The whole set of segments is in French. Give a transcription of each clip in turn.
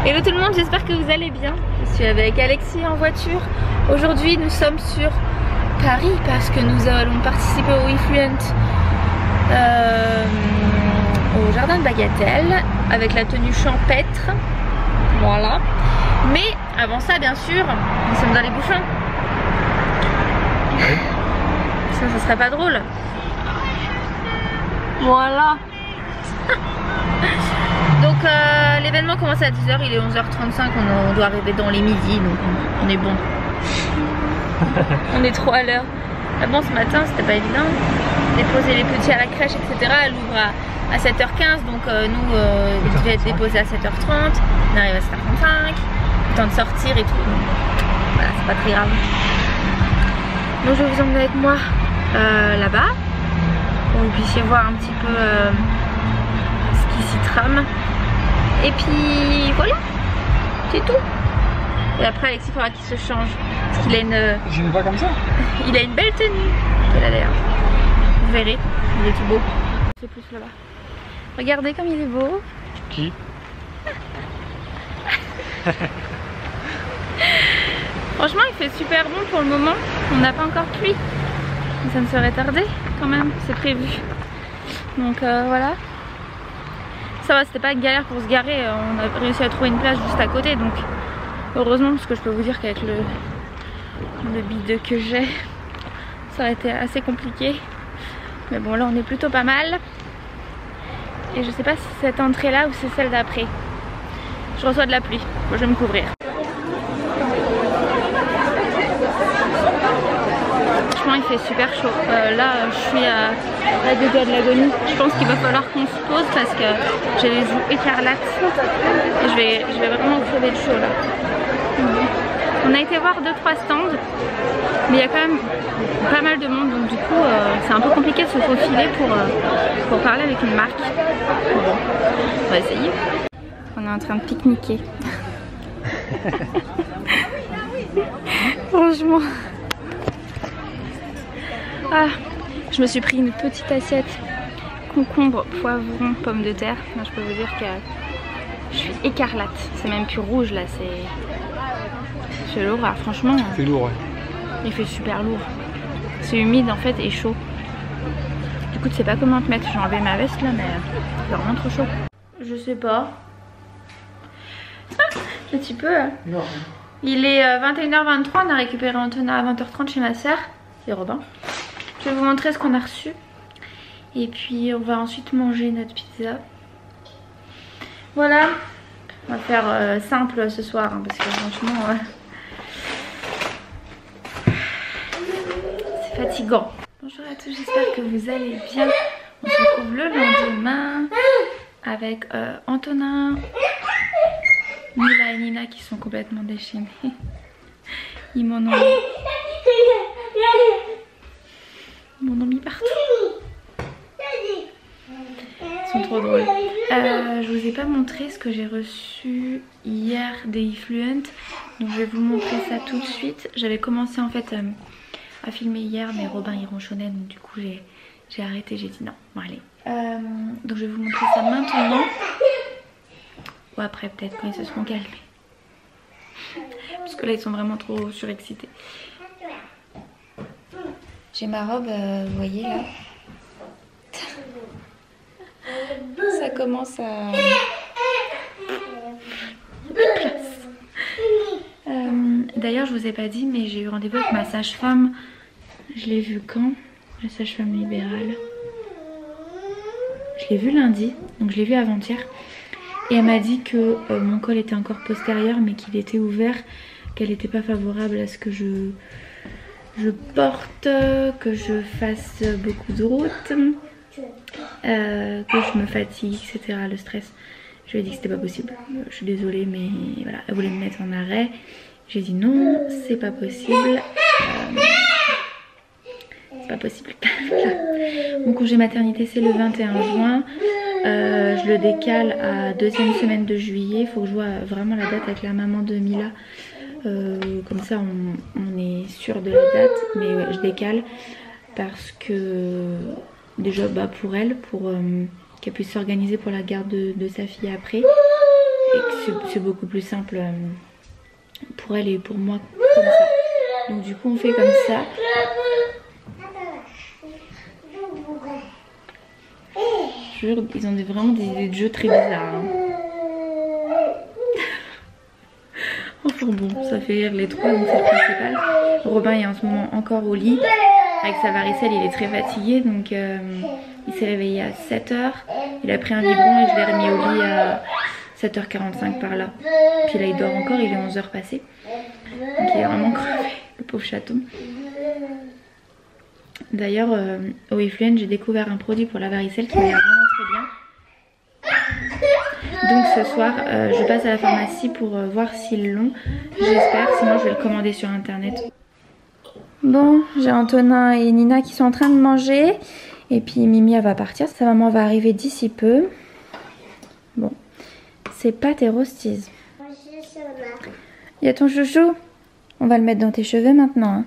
Hello tout le monde, j'espère que vous allez bien. Je suis avec Alexis en voiture. Aujourd'hui nous sommes sur Paris parce que nous allons participer au WeFluent au jardin de Bagatelle avec la tenue champêtre. Voilà. Mais avant ça bien sûr, nous sommes dans les bouchons. Oui. Ça serait pas drôle. Voilà. Donc l'événement commence à 10h, il est 11h35, on doit arriver dans les midis, donc on est bon. On est trop à l'heure. Ah bon, ce matin c'était pas évident, déposer les petits à la crèche etc. Elle ouvre à 7h15, donc nous il devait être déposé à 7h30, on arrive à 7h35, le temps de sortir et tout, donc, voilà, c'est pas très grave. Donc je vais vous emmener avec moi là-bas pour que vous puissiez voir un petit peu ce qui s'y trame. Et puis voilà, c'est tout. Et après Alexis, il faudra qu'il se change parce qu'il a une... Je ne vois comme ça. Il a une belle tenue qu'il a d'ailleurs. Vous verrez, il est tout beau. C'est plus là-bas. Regardez comme il est beau. Qui? Franchement il fait super bon pour le moment. On n'a pas encore pluie. Mais ça ne serait tardé quand même, c'est prévu. Donc voilà. Ça va, c'était pas une galère pour se garer, on a réussi à trouver une place juste à côté, donc heureusement, parce que je peux vous dire qu'avec le bide que j'ai, ça aurait été assez compliqué. Mais bon, là on est plutôt pas mal. Et je sais pas si c'est cette entrée là ou c'est celle d'après. Je reçois de la pluie, moi je vais me couvrir. Franchement il fait super chaud. Là je suis à 2 doigts de l'agonie. Je pense qu'il va falloir qu'on se pose parce que j'ai les joues écarlates. Et je vais vraiment crever de chaud là. On a été voir 2-3 stands, mais il y a quand même pas mal de monde, donc du coup c'est un peu compliqué de se faufiler pour parler avec une marque. Bon, on va essayer. On est en train de pique-niquer. Franchement. Ah, je me suis pris une petite assiette concombre, poivron, pommes de terre. Moi, je peux vous dire que je suis écarlate. C'est même plus rouge là, c'est lourd. Ah, franchement, c'est lourd, ouais. Il fait super lourd. C'est humide en fait et chaud. Du coup, tu sais pas comment te mettre. J'ai enlevé ma veste là, mais c'est vraiment trop chaud. Je sais pas. Un petit peu. Non. Il est 21h23. On a récupéré Antonin à 20h30 chez ma soeur et Robin. Je vais vous montrer ce qu'on a reçu. Et puis on va ensuite manger notre pizza. Voilà. On va faire simple ce soir hein, parce que franchement c'est fatigant. Bonjour à tous, j'espère que vous allez bien. On se retrouve le lendemain avec Antonin, Mila et Nina qui sont complètement déchaînés. Ils m'en ont mis partout. Ils sont trop drôles. Je vous ai pas montré ce que j'ai reçu hier des WeFluent, donc je vais vous montrer ça tout de suite. J'avais commencé en fait à filmer hier, mais Robin il ronchonnait, donc du coup j'ai arrêté, j'ai dit non, bon allez. Donc je vais vous montrer ça maintenant, ou après peut-être quand ils se seront calmés, parce que là ils sont vraiment trop surexcités. J'ai ma robe, vous voyez là. Ça commence à... D'ailleurs je vous ai pas dit, mais j'ai eu rendez-vous avec ma sage-femme. Je l'ai vue quand? La sage-femme libérale. Je l'ai vue lundi, donc je l'ai vue avant-hier. Et elle m'a dit que mon col était encore postérieur, mais qu'il était ouvert, qu'elle n'était pas favorable à ce que je porte, que je fasse beaucoup de route, que je me fatigue, etc. Le stress. Je lui ai dit que c'était pas possible. Je suis désolée, mais voilà, elle voulait me mettre en arrêt. J'ai dit non, c'est pas possible. C'est pas possible. Voilà. Mon congé maternité c'est le 21 juin. Je le décale à 2e semaine de juillet. Il faut que je vois vraiment la date avec la maman de Mila. Comme ça on est sûr de la date. Mais ouais, je décale parce que déjà pour elle, pour qu'elle puisse s'organiser pour la garde de sa fille après. et que c'est beaucoup plus simple pour elle et pour moi comme ça. Donc du coup on fait comme ça. Je jure, ils ont vraiment des jeux très bizarres. Hein. Enfin bon, ça fait rire les trois, donc c'est le principal. Robin est en ce moment encore au lit. Avec sa varicelle, il est très fatigué, donc il s'est réveillé à 7h. Il a pris un biberon et je l'ai remis au lit à 7h45 par là. Puis là il dort encore, il est 11h passé. Donc il est vraiment crevé, le pauvre chaton. D'ailleurs, au Effluent, j'ai découvert un produit pour la varicelle qui m'a l'air vraiment très bien. Donc ce soir, je passe à la pharmacie pour voir s'ils l'ont. J'espère, sinon je vais le commander sur internet. Bon, j'ai Antonin et Nina qui sont en train de manger. Et puis Mimi, elle va partir. Sa maman va arriver d'ici peu. Bon, c'est pâtes et rosties. Il y a ton chouchou. On va le mettre dans tes cheveux maintenant. Hein.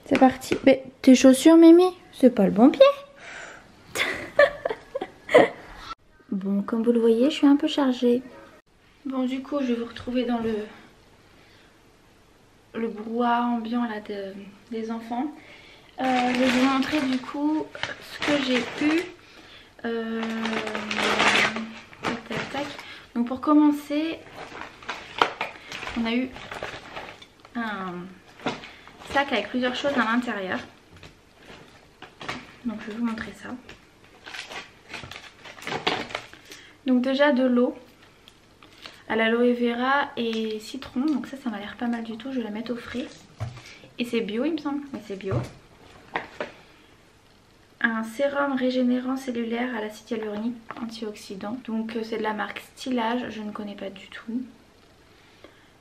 C'est parti. Mais tes chaussures, Mimi, c'est pas le bon pied. Bon, comme vous le voyez, je suis un peu chargée. Bon, du coup, je vais vous retrouver dans le brouhaha ambiant là des enfants. Je vais vous montrer du coup ce que j'ai eu. Tac, tac, tac. Donc pour commencer, on a eu un sac avec plusieurs choses à l'intérieur. Donc je vais vous montrer ça. Donc déjà de l'eau à l'aloe vera et citron. Donc ça m'a l'air pas mal du tout. Je vais la mettre au frais. Et c'est bio il me semble. Oui c'est bio. Un sérum régénérant cellulaire à l'acide hyaluronique antioxydant. Donc c'est de la marque Stylage. Je ne connais pas du tout.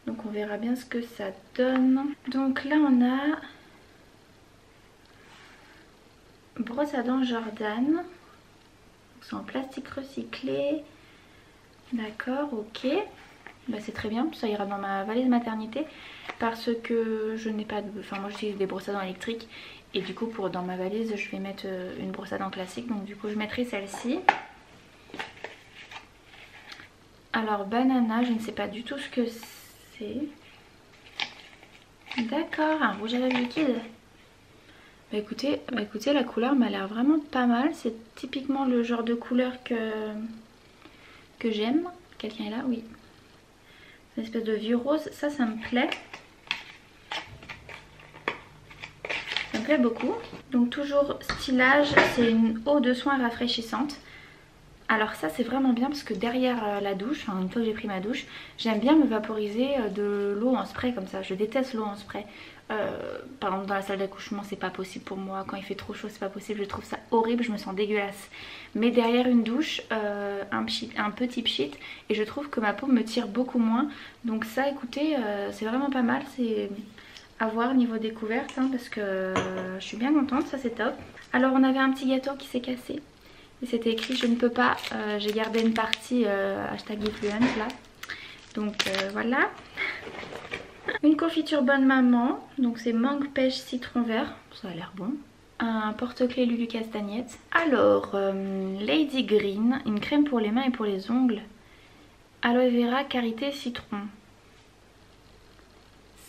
Donc on verra bien ce que ça donne. Donc là on a brosse à dents Jordan. C'est en plastique recyclé. D'accord, ok. Bah, c'est très bien, ça ira dans ma valise maternité. Parce que je n'ai pas de... Enfin moi j'utilise des brosses à dents électriques. Et du coup dans ma valise je vais mettre une brosse à dents classique. Donc du coup je mettrai celle-ci. Alors banana, je ne sais pas du tout ce que c'est. D'accord, un rouge à lèvres liquide. Bah écoutez, la couleur m'a l'air vraiment pas mal. C'est typiquement le genre de couleur que j'aime. Quelqu'un est là? Oui. Une espèce de vieux rose. Ça me plaît. Ça me plaît beaucoup. Donc toujours Stylage. C'est une eau de soin rafraîchissante. Alors ça c'est vraiment bien parce que derrière la douche, enfin, une fois que j'ai pris ma douche, j'aime bien me vaporiser de l'eau en spray comme ça. Je déteste l'eau en spray. Par exemple dans la salle d'accouchement c'est pas possible pour moi. Quand il fait trop chaud c'est pas possible. Je trouve ça horrible, je me sens dégueulasse. Mais derrière une douche, un petit pchit et je trouve que ma peau me tire beaucoup moins. Donc ça écoutez, c'est vraiment pas mal. C'est à voir niveau découverte hein, parce que je suis bien contente, ça c'est top. Alors on avait un petit gâteau qui s'est cassé. Et c'était écrit je ne peux pas, j'ai gardé une partie hashtag Effluent là. Donc voilà. Une confiture bonne maman, donc c'est mangue pêche citron vert, ça a l'air bon. Un porte-clés Lulu Castagnette. Alors Lady Green, une crème pour les mains et pour les ongles. Aloe vera karité citron.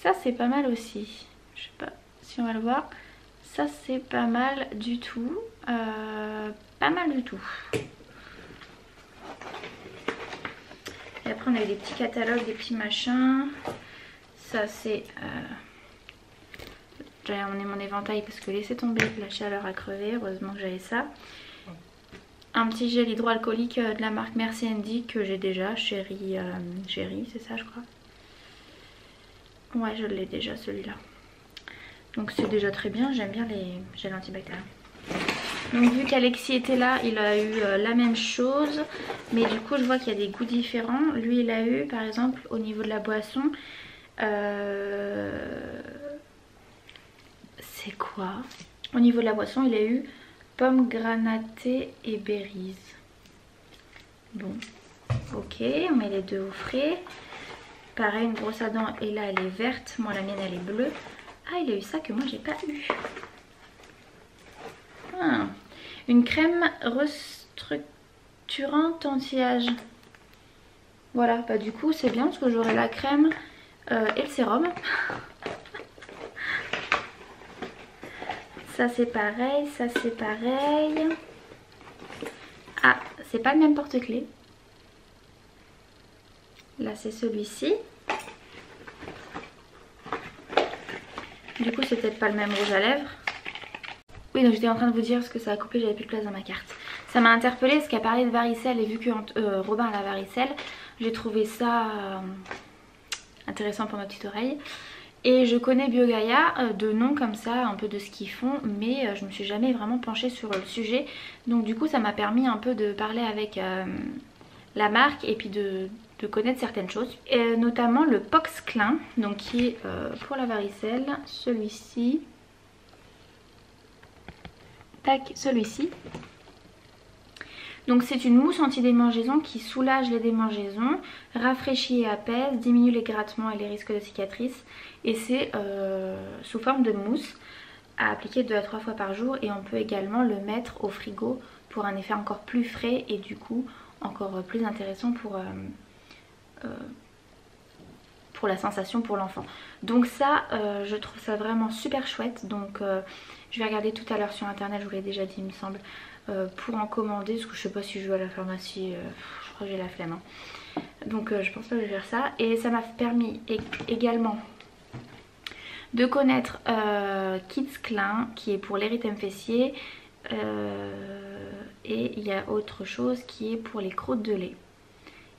Ça c'est pas mal aussi. Je sais pas si on va le voir. Ça c'est pas mal du tout. Pas mal du tout. Et après on a eu des petits catalogues, des petits machins. Ça c'est... J'allais emmener mon éventail parce que laissez tomber, la chaleur a crevé. Heureusement que j'avais ça. Un petit gel hydroalcoolique de la marque Merci Andy que j'ai déjà. Chérie, c'est ça je crois. Ouais je l'ai déjà celui-là. Donc c'est déjà très bien, j'aime bien les gels antibactériens. Donc vu qu'Alexis était là, il a eu la même chose. Mais du coup je vois qu'il y a des goûts différents. Lui il a eu par exemple au niveau de la boisson. C'est quoi? Au niveau de la boisson il a eu pomme granatée et berries. Bon ok, on met les deux au frais. Pareil une brosse à dents et là elle est verte. Moi la mienne elle est bleue. Ah il a eu ça que moi j'ai pas eu. Ah, une crème restructurante anti-âge. Voilà, bah du coup c'est bien parce que j'aurai la crème et le sérum. Ça c'est pareil, ça c'est pareil. Ah, c'est pas le même porte-clés. Là c'est celui-ci. Du coup c'est peut-être pas le même rouge à lèvres. Oui, donc j'étais en train de vous dire ce que ça a coupé, j'avais plus de place dans ma carte. Ça m'a interpellée parce qu'elle parlait de varicelle et vu que Robin a la varicelle, j'ai trouvé ça intéressant pour ma petite oreille. Et je connais BioGaia de nom comme ça, un peu de ce qu'ils font, mais je me suis jamais vraiment penchée sur le sujet. Donc du coup ça m'a permis un peu de parler avec la marque et puis de connaître certaines choses. Et notamment le Poxclin, donc qui est pour la varicelle, celui-ci. Tac, celui-ci. Donc c'est une mousse anti-démangeaison qui soulage les démangeaisons, rafraîchit et apaise, diminue les grattements et les risques de cicatrices. Et c'est sous forme de mousse à appliquer 2 à 3 fois par jour. Et on peut également le mettre au frigo pour un effet encore plus frais et du coup encore plus intéressant pour la sensation pour l'enfant. Donc ça je trouve ça vraiment super chouette. Donc je vais regarder tout à l'heure sur internet, je vous l'ai déjà dit il me semble, pour en commander parce que je sais pas si je vais à la pharmacie, je crois que j'ai la flemme hein. Donc je pense pas que je vais faire ça. Et ça m'a permis également de connaître Kidsclin qui est pour l'érythème fessier et il y a autre chose qui est pour les croûtes de lait.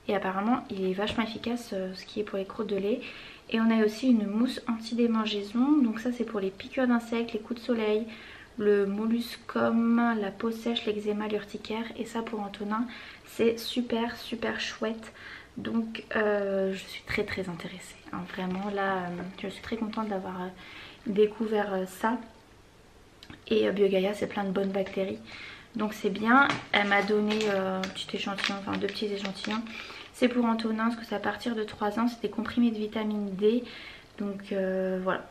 Et apparemment il est vachement efficace ce qui est pour les croûtes de lait. Et on a aussi une mousse anti-démangeaison. Donc ça c'est pour les piqûres d'insectes, les coups de soleil, le molluscum, la peau sèche, l'eczéma, l'urticaire. Et ça pour Antonin c'est super super chouette. Donc je suis très très intéressée hein. Vraiment là je suis très contente d'avoir découvert ça. Et BioGaia c'est plein de bonnes bactéries. Donc c'est bien. Elle m'a donné un petit échantillon, enfin 2 petits échantillons. C'est pour Antonin parce que c'est à partir de 3 ans. C'est des comprimés de vitamine D. Donc voilà.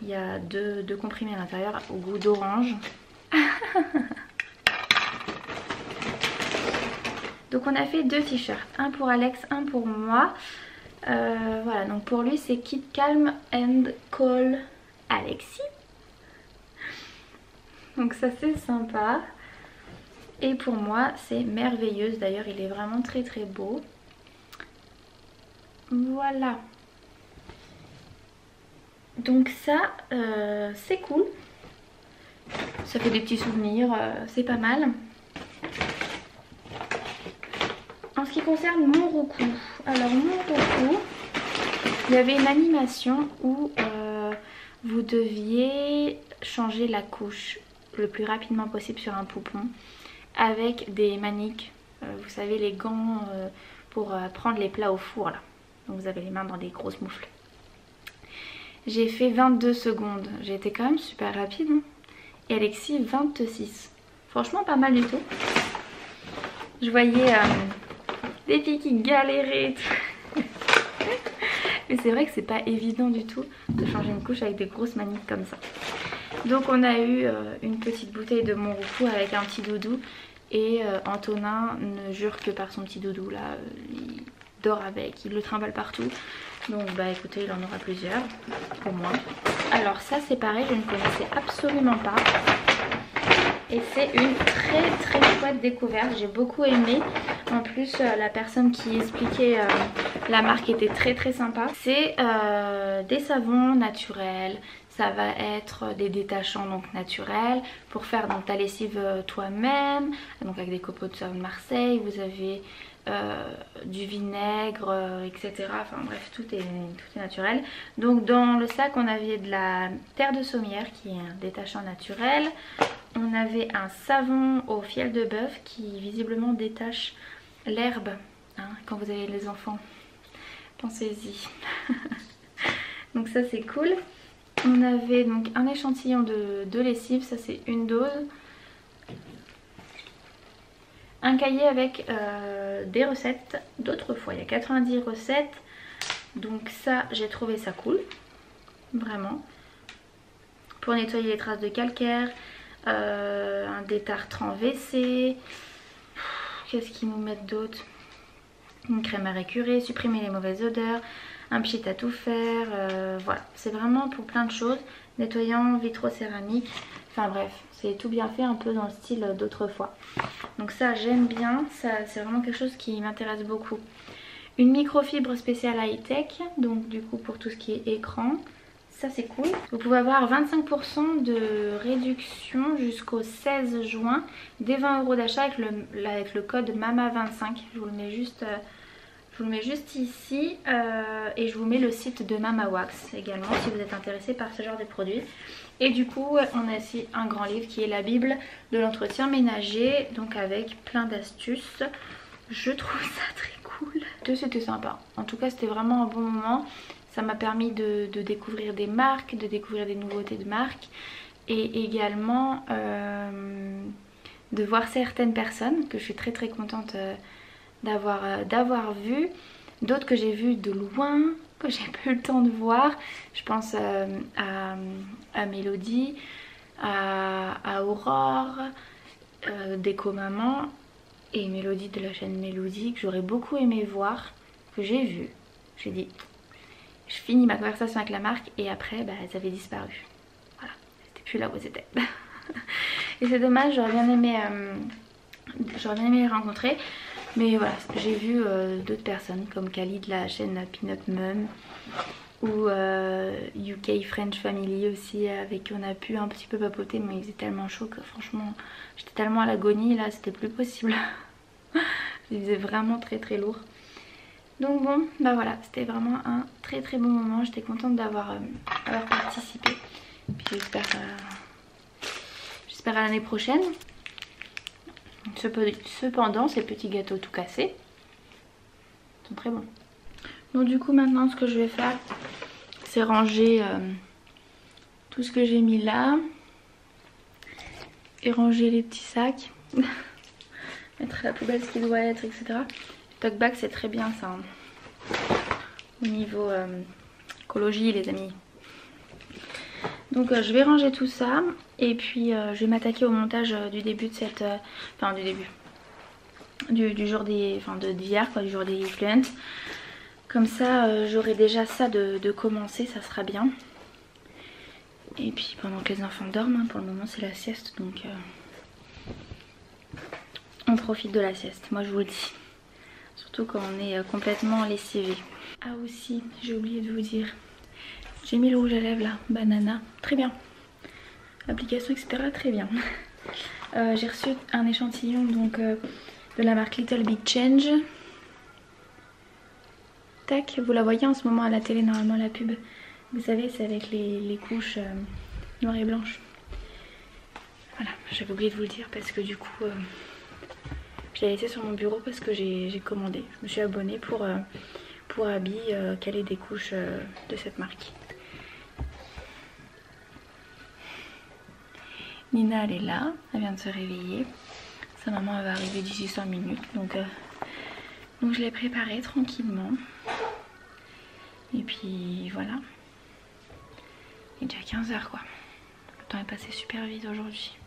Il y a deux comprimés à l'intérieur au goût d'orange. Donc on a fait 2 t-shirts. Un pour Alex, un pour moi. Voilà, donc pour lui c'est Keep Calm and Call Alexis. Donc ça c'est sympa. Et pour moi c'est merveilleuse. D'ailleurs il est vraiment très très beau. Voilà. Donc ça c'est cool. Ça fait des petits souvenirs, c'est pas mal. En ce qui concerne mon Roku, alors mon Roku, il y avait une animation où vous deviez changer la couche le plus rapidement possible sur un poupon avec des maniques, vous savez les gants pour prendre les plats au four là. Donc vous avez les mains dans des grosses moufles. J'ai fait 22 secondes, j'ai été quand même super rapide hein. Et Alexis 26, franchement pas mal du tout. Je voyais des filles qui galéraient et tout. Mais c'est vrai que c'est pas évident du tout de changer une couche avec des grosses maniques comme ça. Donc on a eu une petite bouteille de mon Roku avec un petit doudou. Et Antonin ne jure que par son petit doudou là, il dort avec, il le trimballe partout. Donc bah écoutez, il en aura plusieurs, au moins. Alors ça c'est pareil, je ne connaissais absolument pas. Et c'est une très très chouette découverte, j'ai beaucoup aimé. En plus la personne qui expliquait la marque était très très sympa. C'est des savons naturels. Ça va être des détachants donc naturels pour faire donc ta lessive toi-même, donc avec des copeaux de savon de Marseille. Vous avez du vinaigre, etc. Enfin bref, tout est naturel. Donc dans le sac on avait de la terre de saumière qui est un détachant naturel. On avait un savon au fiel de bœuf qui visiblement détache l'herbe hein, quand vous avez les enfants. Pensez-y. Donc ça c'est cool. On avait donc un échantillon de lessive, ça c'est une dose. Un cahier avec des recettes d'autrefois, il y a 90 recettes. Donc ça j'ai trouvé ça cool, vraiment. Pour nettoyer les traces de calcaire, un détartrant WC. Qu'est-ce qu'ils nous mettent d'autre? une crème à récurer, supprimer les mauvaises odeurs, un pchit à tout faire, voilà, c'est vraiment pour plein de choses, nettoyant, vitrocéramique, enfin bref, c'est tout bien fait, un peu dans le style d'autrefois. Donc ça j'aime bien, ça c'est vraiment quelque chose qui m'intéresse beaucoup. Une microfibre spéciale high-tech, donc du coup pour tout ce qui est écran, ça c'est cool. Vous pouvez avoir 25% de réduction jusqu'au 16 juin, dès 20 € d'achat avec le code MAMA25, je vous le mets juste... je vous le mets juste ici et je vous mets le site de Mama Wax également si vous êtes intéressé par ce genre de produits. Et du coup on a aussi un grand livre qui est la Bible de l'entretien ménager, donc avec plein d'astuces. Je trouve ça très cool. C'était sympa. En tout cas c'était vraiment un bon moment. Ça m'a permis de découvrir des marques, de découvrir des nouveautés de marques. Et également de voir certaines personnes que je suis très très contente d'avoir vu, d'autres que j'ai vu de loin, que j'ai pas eu le temps de voir. Je pense à Mélodie, à Aurore, Déco Maman et Mélodie de la chaîne Mélodie, que j'aurais beaucoup aimé voir, que j'ai vu. J'ai dit, je finis ma conversation avec la marque et après bah, elles avaient disparu. Voilà, c'était plus là où elles étaient. Et c'est dommage, j'aurais bien aimé les rencontrer. Mais voilà, j'ai vu d'autres personnes comme Kali de la chaîne Peanut Mum ou UK French Family aussi, avec qui on a pu un petit peu papoter, mais il faisait tellement chaud que franchement j'étais tellement à l'agonie, là c'était plus possible. Il faisait vraiment très très lourd. Donc bon, bah voilà, c'était vraiment un très très bon moment, j'étais contente d'avoir participé. Puis j'espère à l'année prochaine. Cependant, ces petits gâteaux tout cassés sont très bons. Donc du coup maintenant ce que je vais faire, c'est ranger tout ce que j'ai mis là. Et ranger les petits sacs. Mettre à la poubelle ce qui doit être, etc. Tote bag c'est très bien ça. Au niveau écologie les amis. Donc je vais ranger tout ça et puis je vais m'attaquer au montage du début de cette... enfin du début. Du jour des... enfin d'hier quoi, du jour des influences. Comme ça j'aurai déjà ça de commencer, ça sera bien. Et puis pendant que les enfants dorment, hein, pour le moment c'est la sieste donc... on profite de la sieste, moi je vous le dis. Surtout quand on est complètement lessivé. Ah aussi, j'ai oublié de vous dire. J'ai mis le rouge à lèvres là, banana, très bien. Application etc, très bien. J'ai reçu un échantillon donc de la marque Little Big Change. Tac, vous la voyez en ce moment à la télé normalement la pub. Vous savez c'est avec les couches noires et blanches. Voilà, j'avais oublié de vous le dire parce que du coup je l'ai laissé sur mon bureau parce que j'ai commandé. Je me suis abonnée pour Abby caler des couches de cette marque. Nina elle est là, elle vient de se réveiller. Sa maman elle va arriver d'ici 5 minutes donc je l'ai préparée tranquillement. Et puis voilà. Il est déjà 15 h quoi. Le temps est passé super vite aujourd'hui.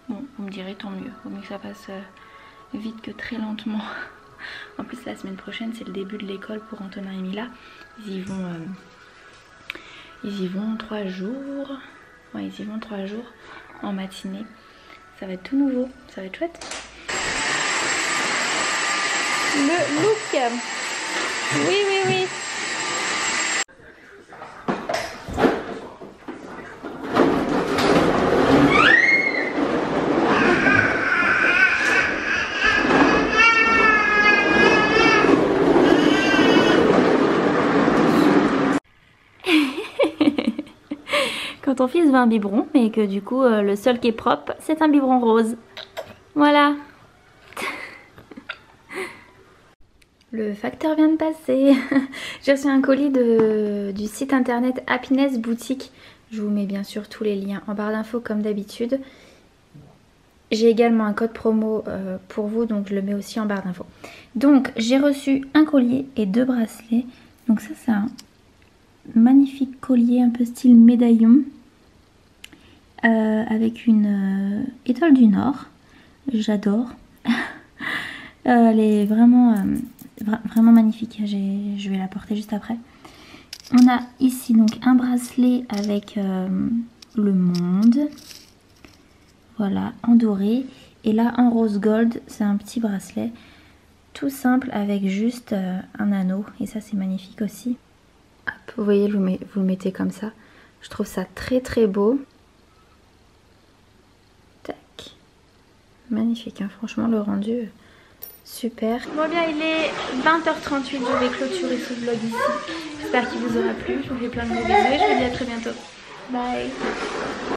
Bon, vous me direz tant mieux. Vaut mieux que ça passe vite que très lentement. En plus la semaine prochaine c'est le début de l'école pour Antonin et Mila. Ils y vont 3 jours. Ouais, ils y vont 3 jours en matinée. Ça va être tout nouveau, ça va être chouette. Le look. Oui, oui, oui. Quand ton fils veut un biberon, mais que du coup le seul qui est propre c'est un biberon rose. Voilà. Le facteur vient de passer. J'ai reçu un colis du site internet Happiness Boutique. Je vous mets bien sûr tous les liens en barre d'infos comme d'habitude. J'ai également un code promo pour vous, donc je le mets aussi en barre d'infos. Donc j'ai reçu un collier et 2 bracelets. Donc ça c'est un magnifique collier un peu style médaillon. Avec une étoile du Nord. J'adore. Elle est vraiment vraiment magnifique. Je vais la porter juste après. On a ici donc un bracelet avec le monde. Voilà, en doré. Et là en rose gold, c'est un petit bracelet tout simple avec juste un anneau. Et ça c'est magnifique aussi. Hop, vous voyez, vous le mettez comme ça. Je trouve ça très très beau. Tac. Magnifique, hein, franchement le rendu super. Bon bien, il est 20h38, je vais clôturer ce vlog ici. J'espère qu'il vous aura plu. Je vous fais plein de gros bisous et je vous dis à très bientôt. Bye.